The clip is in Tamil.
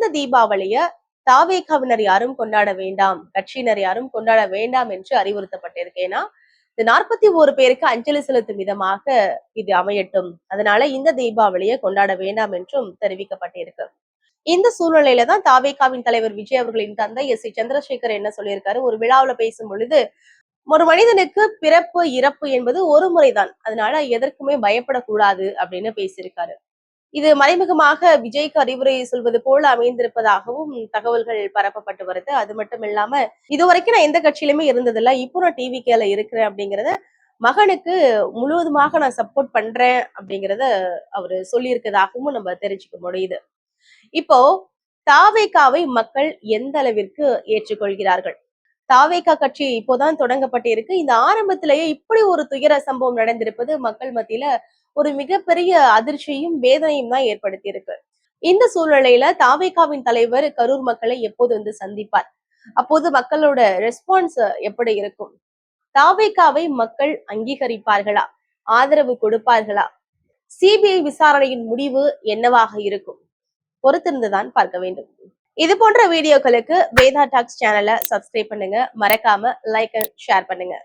இந்த தீபாவளிய தாவேகாவினர் யாரும் கொண்டாட வேண்டாம், கட்சியினர் யாரும் கொண்டாட வேண்டாம் என்று அறிவுறுத்தப்பட்டிருக்கு. ஏன்னா இந்த 41 பேருக்கு அஞ்சலி செலுத்தும் விதமாக இது அமையட்டும். அதனால இந்த தீபாவளியை கொண்டாட வேண்டாம் என்றும் தெரிவிக்கப்பட்டிருக்கு. இந்த சூழ்நிலையில தான் தாவேகாவின் தலைவர் விஜய் அவர்களின் தந்தை சி சந்திரசேகர் என்ன சொல்லியிருக்காரு, ஒரு விழாவுல பேசும் பொழுது, ஒரு மனிதனுக்கு பிறப்பு இறப்பு என்பது ஒரு முறைதான், அதனால எதற்குமே பயப்படக்கூடாது அப்படின்னு பேசியிருக்காரு. இது மறைமுகமாக விஜய்க்கு அறிவுரை சொல்வது போல அமைந்திருப்பதாகவும் தகவல்கள் பரப்பப்பட்டு வருது. அது மட்டும் இல்லாம இதுவரைக்கும் நான் எந்த கட்சியிலுமே இருந்ததில்ல, இப்போ நான் டிவிகேல இருக்கிறேன் அப்படிங்கறத மகனுக்கு முழுவதுமாக நான் சப்போர்ட் பண்றேன் அப்படிங்கறத அவரு சொல்லியிருக்கதாகவும் நம்ம தெரிஞ்சுக்க முடியுது. இப்போ தாவேகாவை மக்கள் எந்த அளவிற்கு ஏற்றுக்கொள்கிறார்கள்? தாவேகா கட்சி இப்போதான் தொடங்கப்பட்டிருக்கு. இந்த ஆரம்பத்திலேயே இப்படி ஒரு துயர சம்பவம் நடந்திருப்பது மக்கள் மத்தியில ஒரு மிகப்பெரிய அதிர்ச்சியும் வேதனையும் தான் ஏற்படுத்தி இருக்கு. இந்த சூழ்நிலையில தாவேகாவின் தலைவர் கரூர் மக்களை எப்போது வந்து சந்திப்பார்? அப்போது மக்களோட ரெஸ்பான்ஸ் எப்படி இருக்கும்? தாவேகாவை மக்கள் அங்கீகரிப்பார்களா? ஆதரவு கொடுப்பார்களா? சிபிஐ விசாரணையின் முடிவு என்னவாக இருக்கும்? பொறுத்திருந்துதான் பார்க்க வேண்டும். இது போன்ற வீடியோக்களுக்கு வேதா டாக்ஸ் சேனலை சப்ஸ்கிரைப் பண்ணுங்க, மறக்காம லைக் அண்ட் ஷேர் பண்ணுங்க.